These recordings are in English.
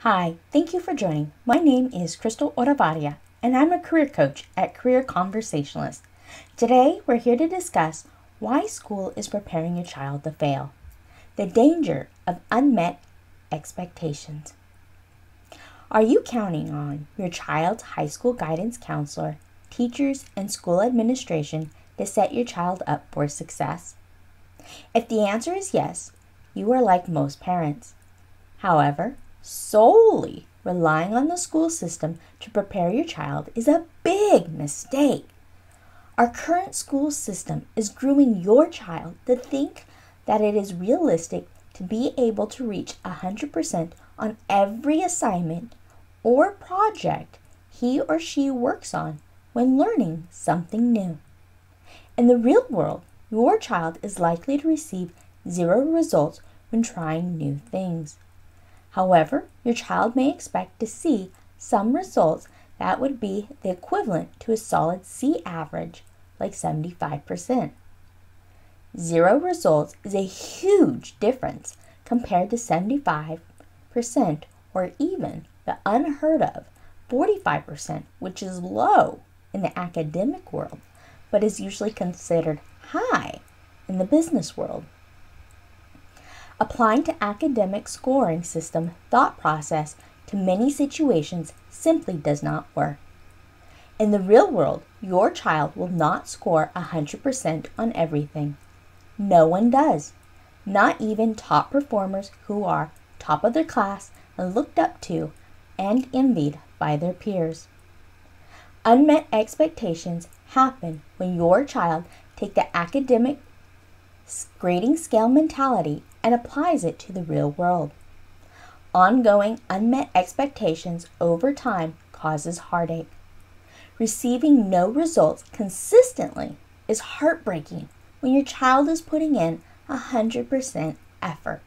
Hi, thank you for joining. My name is Crystal Olivarria, and I'm a career coach at Career Conversationalist. Today, we're here to discuss why school is preparing your child to fail. The danger of unmet expectations. Are you counting on your child's high school guidance counselor, teachers, and school administration to set your child up for success? If the answer is yes, you are like most parents. However, solely relying on the school system to prepare your child is a big mistake. Our current school system is grooming your child to think that it is realistic to be able to reach 100% on every assignment or project he or she works on when learning something new. In the real world, your child is likely to receive 0 results when trying new things. However, your child may expect to see some results that would be the equivalent to a solid C average, like 75%. 0 results is a huge difference compared to 75% or even the unheard of 45%, which is low in the academic world, but is usually considered high in the business world. Applying to academic scoring system thought process to many situations simply does not work. In the real world, your child will not score 100% on everything. No one does, not even top performers who are top of their class and looked up to and envied by their peers. Unmet expectations happen when your child takes the academic grading scale mentality and applies it to the real world. Ongoing unmet expectations over time causes heartache. Receiving no results consistently is heartbreaking when your child is putting in 100% effort.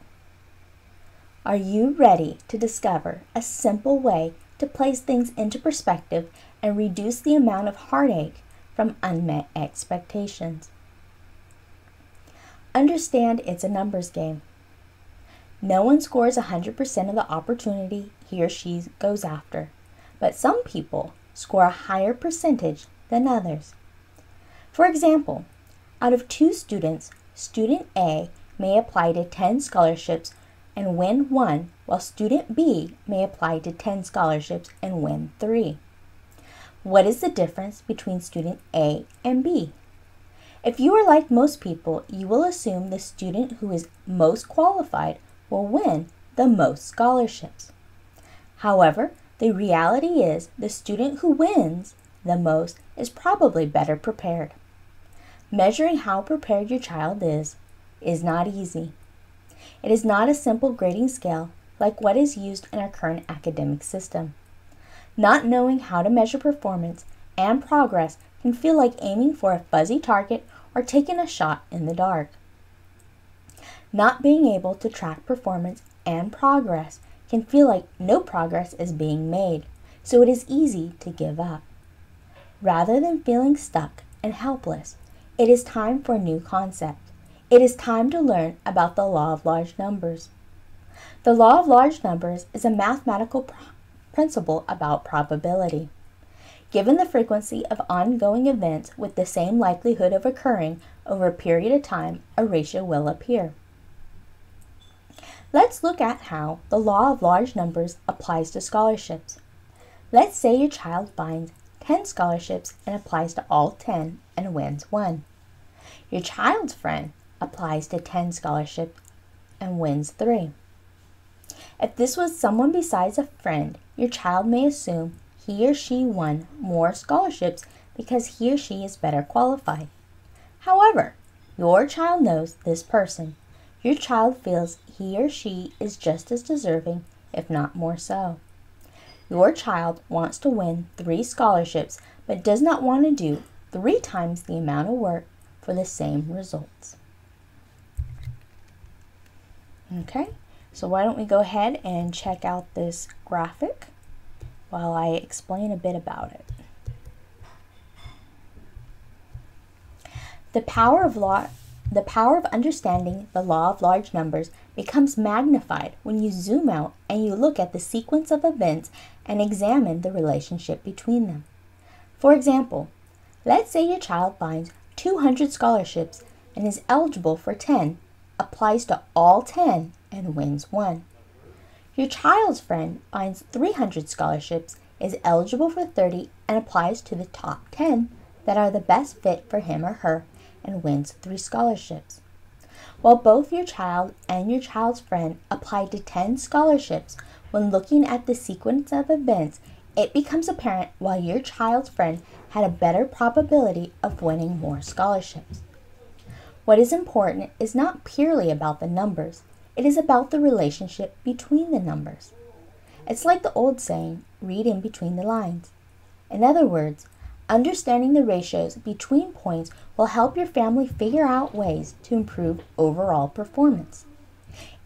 Are you ready to discover a simple way to place things into perspective and reduce the amount of heartache from unmet expectations? Understand it's a numbers game. No one scores 100% of the opportunity he or she goes after, but some people score a higher percentage than others. For example, out of 2 students, student A may apply to 10 scholarships and win 1, while student B may apply to 10 scholarships and win 3. What is the difference between student A and B? If you are like most people, you will assume the student who is most qualified will win the most scholarships. However, the reality is the student who wins the most is probably better prepared. Measuring how prepared your child is not easy. It is not a simple grading scale like what is used in our current academic system. Not knowing how to measure performance and progress can feel like aiming for a fuzzy target or taking a shot in the dark. Not being able to track performance and progress can feel like no progress is being made, so it is easy to give up. Rather than feeling stuck and helpless, it is time for a new concept. It is time to learn about the law of large numbers. The law of large numbers is a mathematical principle about probability. Given the frequency of ongoing events with the same likelihood of occurring over a period of time, a ratio will appear. Let's look at how the law of large numbers applies to scholarships. Let's say your child finds 10 scholarships and applies to all 10 and wins 1. Your child's friend applies to 10 scholarships and wins 3. If this was someone besides a friend, your child may assume he or she won more scholarships because he or she is better qualified. However, your child knows this person. Your child feels he or she is just as deserving, if not more so. Your child wants to win 3 scholarships, but does not want to do 3 times the amount of work for the same results. Okay, so why don't we go ahead and check out this graphic while I explain a bit about it. The power of law The power of understanding the law of large numbers becomes magnified when you zoom out and you look at the sequence of events and examine the relationship between them. For example, let's say your child finds 200 scholarships and is eligible for 10, applies to all 10, and wins 1. Your child's friend finds 300 scholarships, is eligible for 30, and applies to the top 10 that are the best fit for him or her, and wins 3 scholarships. While both your child and your child's friend applied to 10 scholarships, when looking at the sequence of events, it becomes apparent why your child's friend had a better probability of winning more scholarships. What is important is not purely about the numbers, it is about the relationship between the numbers. It's like the old saying, read in between the lines. In other words, understanding the ratios between points will help your family figure out ways to improve overall performance.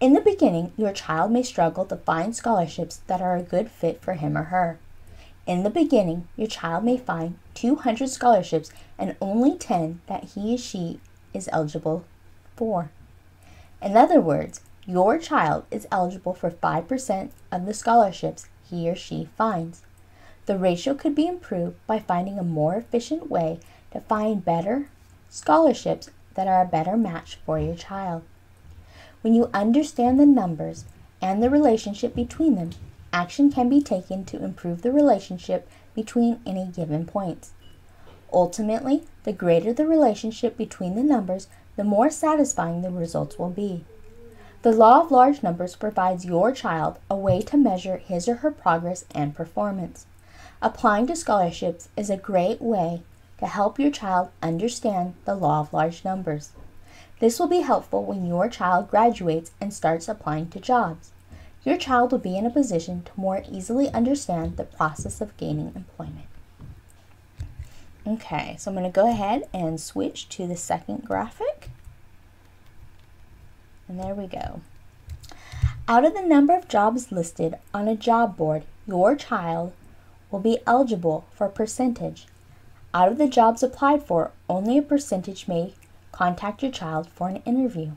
In the beginning, your child may struggle to find scholarships that are a good fit for him or her. In the beginning, your child may find 200 scholarships and only 10 that he or she is eligible for. In other words, your child is eligible for 5% of the scholarships he or she finds. The ratio could be improved by finding a more efficient way to find better scholarships that are a better match for your child. When you understand the numbers and the relationship between them, action can be taken to improve the relationship between any given points. Ultimately, the greater the relationship between the numbers, the more satisfying the results will be. The law of large numbers provides your child a way to measure his or her progress and performance. Applying to scholarships is a great way to help your child understand the law of large numbers. This will be helpful when your child graduates and starts applying to jobs. Your child will be in a position to more easily understand the process of gaining employment. Okay, so I'm going to go ahead and switch to the second graphic. And there we go. Out of the number of jobs listed on a job board, your child will be eligible for a percentage. Out of the jobs applied for, only a percentage may contact your child for an interview.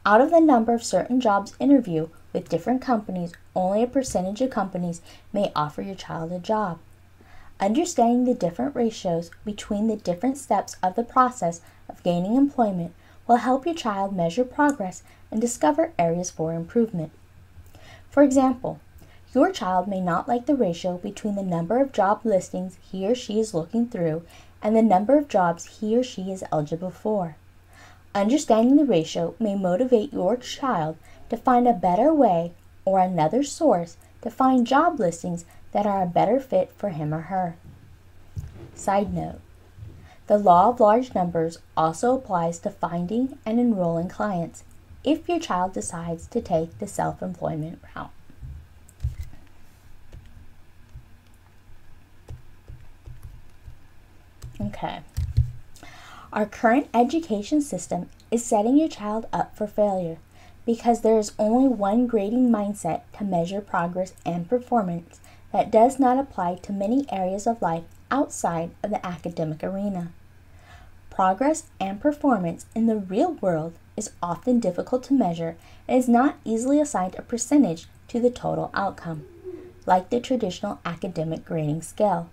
Out of the number of certain jobs interviewed with different companies, only a percentage of companies may offer your child a job. Understanding the different ratios between the different steps of the process of gaining employment will help your child measure progress and discover areas for improvement. For example, your child may not like the ratio between the number of job listings he or she is looking through and the number of jobs he or she is eligible for. Understanding the ratio may motivate your child to find a better way or another source to find job listings that are a better fit for him or her. Side note, the law of large numbers also applies to finding and enrolling clients if your child decides to take the self-employment route. Okay. Our current education system is setting your child up for failure because there is only one grading mindset to measure progress and performance that does not apply to many areas of life outside of the academic arena. Progress and performance in the real world is often difficult to measure and is not easily assigned a percentage to the total outcome, like the traditional academic grading scale.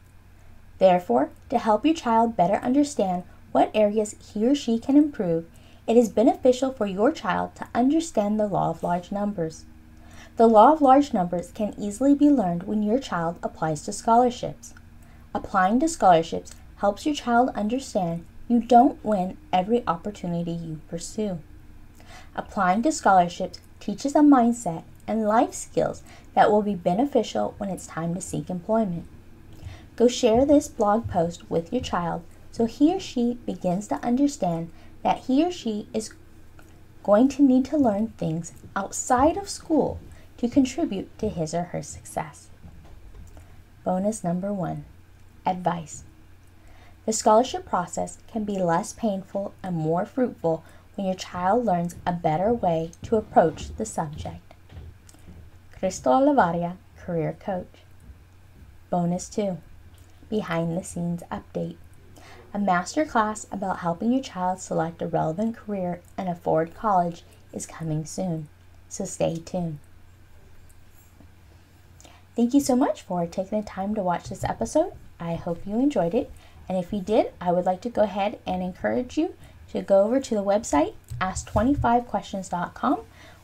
Therefore, to help your child better understand what areas he or she can improve, it is beneficial for your child to understand the law of large numbers. The law of large numbers can easily be learned when your child applies to scholarships. Applying to scholarships helps your child understand you don't win every opportunity you pursue. Applying to scholarships teaches a mindset and life skills that will be beneficial when it's time to seek employment. Go share this blog post with your child so he or she begins to understand that he or she is going to need to learn things outside of school to contribute to his or her success. Bonus number 1, advice. The scholarship process can be less painful and more fruitful when your child learns a better way to approach the subject. Cristo Olivarria, Career Coach. Bonus 2, behind the scenes update. A masterclass about helping your child select a relevant career and afford college is coming soon, so stay tuned. Thank you so much for taking the time to watch this episode. I hope you enjoyed it, and if you did, I would like to go ahead and encourage you to go over to the website ask25questions.com,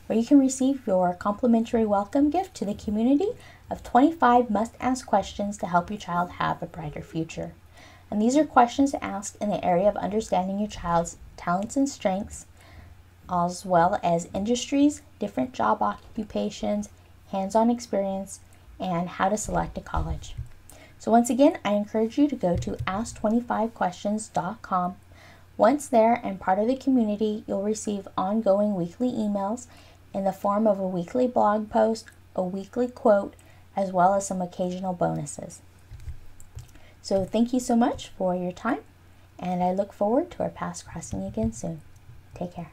where you can receive your complimentary welcome gift to the community of 25 must-ask questions to help your child have a brighter future. And these are questions asked in the area of understanding your child's talents and strengths, as well as industries, different job occupations, hands-on experience, and how to select a college. So once again, I encourage you to go to ask25questions.com. Once there and part of the community, you'll receive ongoing weekly emails in the form of a weekly blog post, a weekly quote, as well as some occasional bonuses. So thank you so much for your time, and I look forward to our paths crossing again soon. Take care.